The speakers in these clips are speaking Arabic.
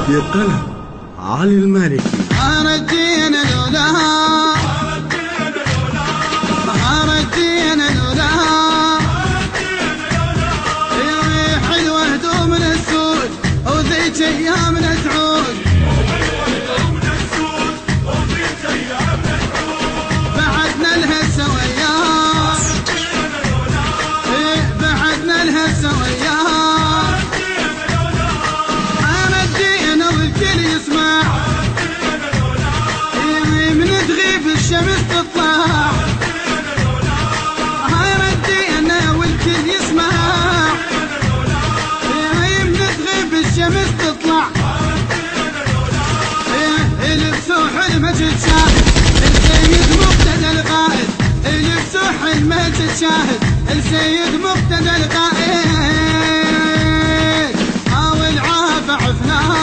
بقلم علي المالكي. الدين لولاها، الدين لولاها يا حلوة هدوم السود وذيك ايامنا تعود. بعدنا لها سويات، بعدنا لها سويات. انا الدين والكل يسمع من تغيب الشمس تطلع. انا الدين والكل يسمع من تغيب الشمس تطلع. لبسوا حلمة شاهد السيد مقتدى القائد، لبسوا حلمة شاهد السيد مقتدى القائد. والعافى عفناها،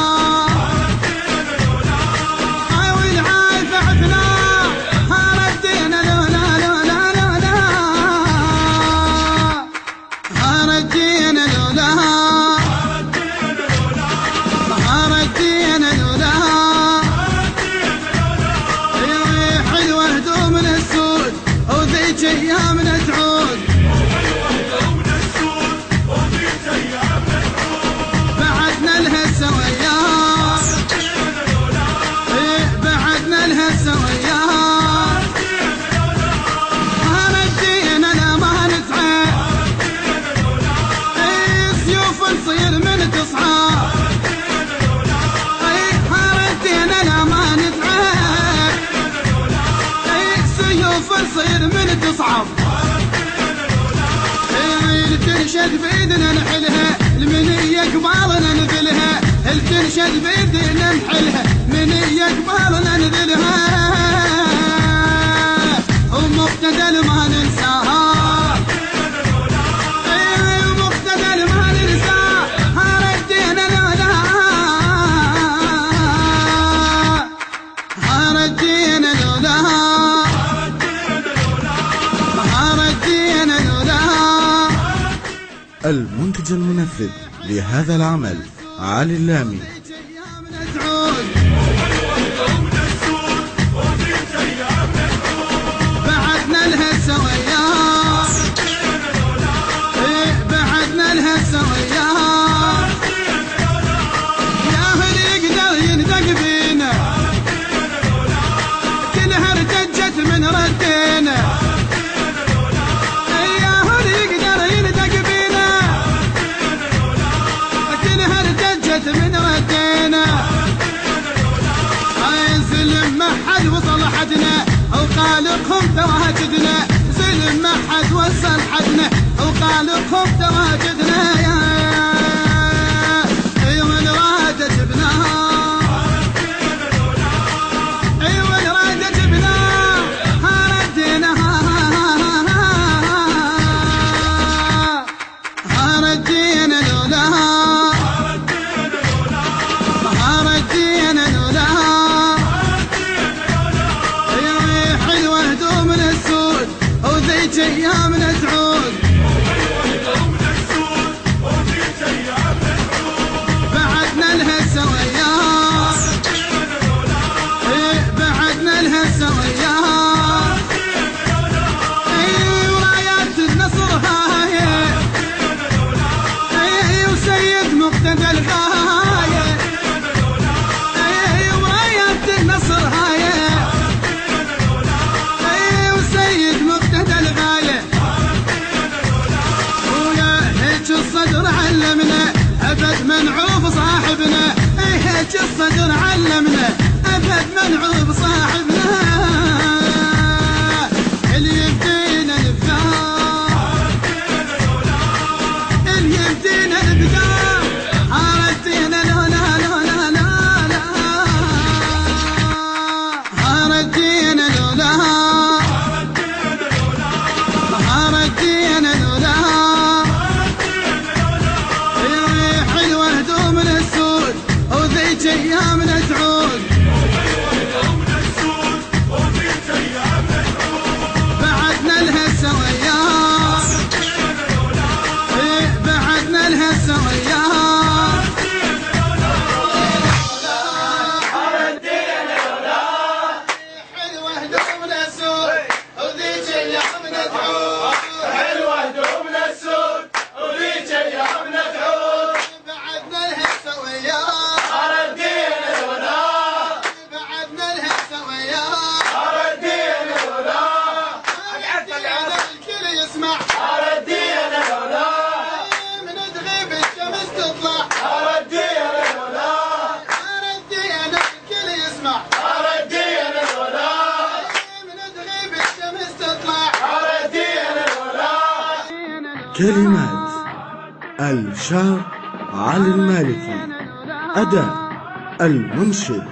ايامنا تعود. بعدنا لها سويات، بعدنا لها سويات. انا الدين لا ما نتعب، سيوف نصير من تصحى. انا الدين لا ما نتعب، سيوف نصير من تصعب. تنشد بيدنا نحلها المنية قبالنا نذلها، تنشد بيدنا نحلها منية قبالنا نذلها. ومقتدى ما ننساها، ومقتدى ما ننساها. ردينا لولاها، ردينا لولاها، المنتج المنفذ لهذا العمل علي اللامي. بعدنا لها سويات، بعدنا لها سويات. يا هل يقدر يندق بينا كلها ارتجت من ردينا. من ردينا زلم ما حد وصل حدنا وقالقهم تواجدنا. زلم ما حد وصل حدنا وقالقهم تواجدنا. يا من راد جبناها، ايوه راد جبناها. رديناها، ردينا لولاها، ايامنا تعود. بعدنا لها سويات، بعدنا لها سويات. ورايات النصر هاي وسيد مقتدى الغاية. ورايات النصر هاي وسيد مقتدى الغاية. الصدر علمنا أبد منعوف صاحبنا، هيك الصدر علمنا أبد منعوف صاحبنا. اللي يبدينا الإبداع، اللي يبدينا الإبداع. ردينا لولا لولا لا لا، ردينا لولاها، ردينا لولاها. ايامنا تعود. كلمات الشاعر علي المالكي، أداء المنشد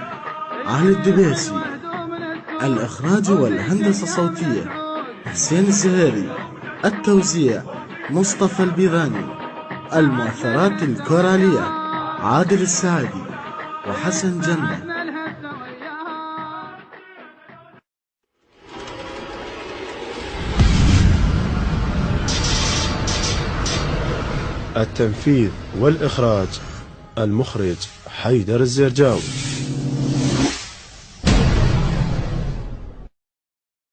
علي الدبيسي، الإخراج والهندسة الصوتية حسين الزهيري، التوزيع مصطفى البيضاني، المؤثرات الكورالية عادل السعدي وحسن جنة. التنفيذ والإخراج المخرج حيدر الزرجاوي.